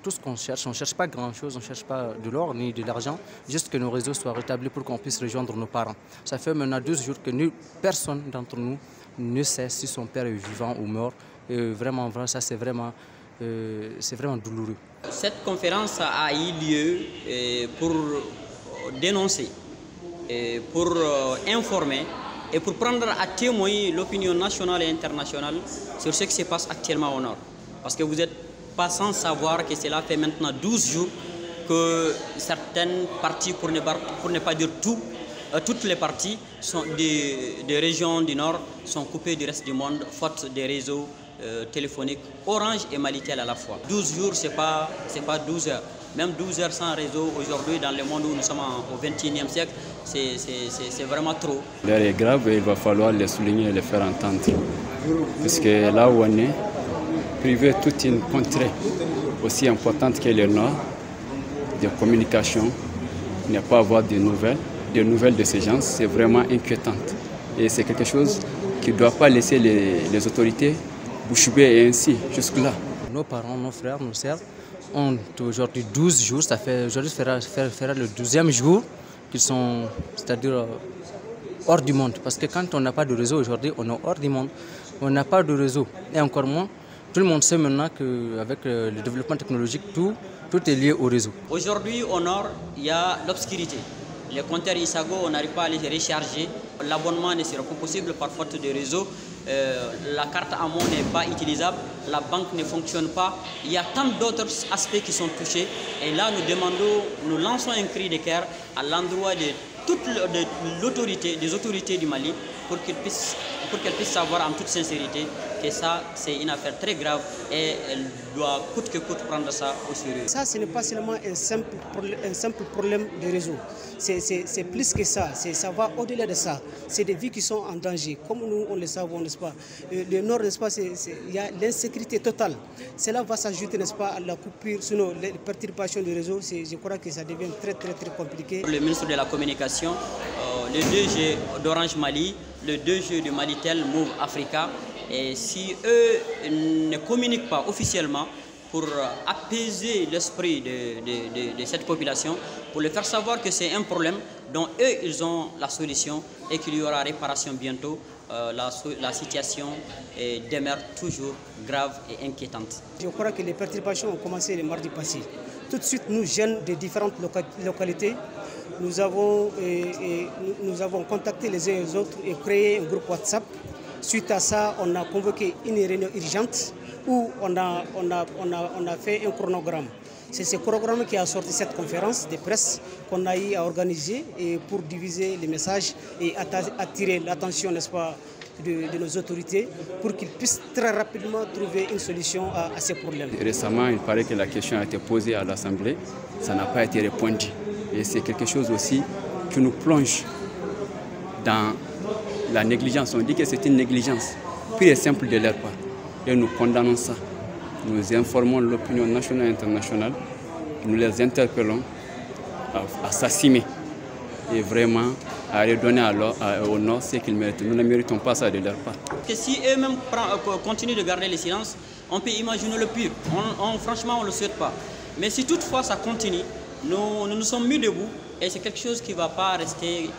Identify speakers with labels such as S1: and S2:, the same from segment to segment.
S1: Tout ce qu'on cherche, on ne cherche pas grand-chose, on ne cherche pas de l'or ni de l'argent, juste que nos réseaux soient rétablis pour qu'on puisse rejoindre nos parents. Ça fait maintenant 12 jours que personne d'entre nous ne sait si son père est vivant ou mort. Et vraiment, ça c'est vraiment douloureux.
S2: Cette conférence a eu lieu pour dénoncer, pour informer et pour prendre à témoin l'opinion nationale et internationale sur ce qui se passe actuellement au Nord. Parce que vous n'êtes pas sans savoir que cela fait maintenant 12 jours que certaines parties, pour ne pas dire toutes les parties des régions du Nord sont coupées du reste du monde, faute des réseaux téléphoniques Orange et Malitel à la fois. 12 jours, ce n'est pas 12 heures. Même 12 heures sans réseau aujourd'hui, dans le monde où nous sommes au XXIe siècle, c'est vraiment trop.
S3: L'heure est grave et il va falloir les souligner et les faire entendre. Parce que là où on est, priver toute une contrée aussi importante que le Nord, de communication, ne pas avoir de nouvelles de ces gens, c'est vraiment inquiétant. Et c'est quelque chose qui ne doit pas laisser les autorités bouche bée et ainsi jusque-là.
S1: Nos parents, nos frères, nos sœurs ont aujourd'hui 12 jours, aujourd'hui fera le 12e jour qu'ils sont, c'est-à-dire hors du monde. Parce que quand on n'a pas de réseau aujourd'hui, on est hors du monde. On n'a pas de réseau. Et encore moins, tout le monde sait maintenant qu'avec le développement technologique, tout est lié au réseau.
S2: Aujourd'hui, au Nord, il y a l'obscurité. Les compteurs Isago, on n'arrive pas à les recharger. L'abonnement ne sera pas possible par faute de réseau. La carte AMO n'est pas utilisable. La banque ne fonctionne pas. Il y a tant d'autres aspects qui sont touchés. Et là, nous lançons un cri de cœur à l'endroit de toute l'autorité, des autorités du Mali pour qu'elles puissent savoir en toute sincérité que ça, c'est une affaire très grave et elle doit coûte que coûte prendre ça au sérieux.
S4: Ça, ce n'est pas seulement un simple problème de réseau. C'est plus que ça. Ça va au-delà de ça. C'est des vies qui sont en danger. Comme nous, on le savons, n'est-ce pas? Le Nord, n'est-ce pas, il y a l'insécurité totale. Cela va s'ajouter, n'est-ce pas, à la coupure, sinon les perturbations du réseau. Je crois que ça devient très compliqué.
S2: Le ministre de la Communication, le 2G d'Orange Mali, le 2G de Malitel Move Africa, et si eux ne communiquent pas officiellement pour apaiser l'esprit de cette population, pour leur faire savoir que c'est un problème dont eux, ils ont la solution et qu'il y aura réparation bientôt, la situation demeure toujours grave et inquiétante.
S4: Je crois que les perturbations ont commencé le mardi passé. Tout de suite, nous, jeunes de différentes localités, nous avons contacté les uns et les autres et créé un groupe WhatsApp. Suite à ça, on a convoqué une réunion urgente où on a fait un chronogramme. C'est ce chronogramme qui a sorti cette conférence de presse qu'on a eu à organiser pour diviser les messages et attirer l'attention, n'est-ce pas, de nos autorités pour qu'ils puissent très rapidement trouver une solution à ces problèmes.
S3: Récemment, il paraît que la question a été posée à l'Assemblée, ça n'a pas été répondu. Et c'est quelque chose aussi qui nous plonge dans la négligence. On dit que c'est une négligence pure et simple de leur part. Et nous condamnons ça. Nous informons l'opinion nationale et internationale. Nous les interpellons à s'assumer et vraiment à redonner au Nord ce qu'ils méritent. Nous ne méritons pas ça de leur part.
S2: Que si eux-mêmes continuent de garder le silence, on peut imaginer le pire. Franchement, on ne le souhaite pas. Mais si toutefois ça continue, nous nous sommes mis debout et c'est quelque chose qui ne va pas rester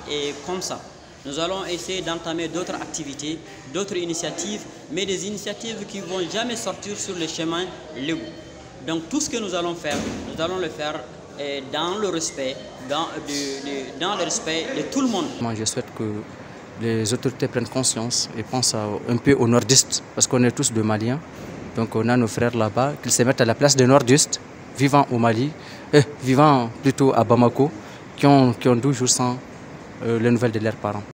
S2: comme ça. Nous allons essayer d'entamer d'autres activités, d'autres initiatives, mais des initiatives qui ne vont jamais sortir sur le chemin légaux. Donc tout ce que nous allons faire, nous allons le faire dans le respect, dans le respect de tout le monde.
S1: Moi, je souhaite que les autorités prennent conscience et pensent un peu aux nordistes, parce qu'on est tous de Maliens. Donc on a nos frères là-bas, qu'ils se mettent à la place des nordistes, vivant au Mali, vivant plutôt à Bamako, qui ont 12 jours sans les nouvelles de leurs parents.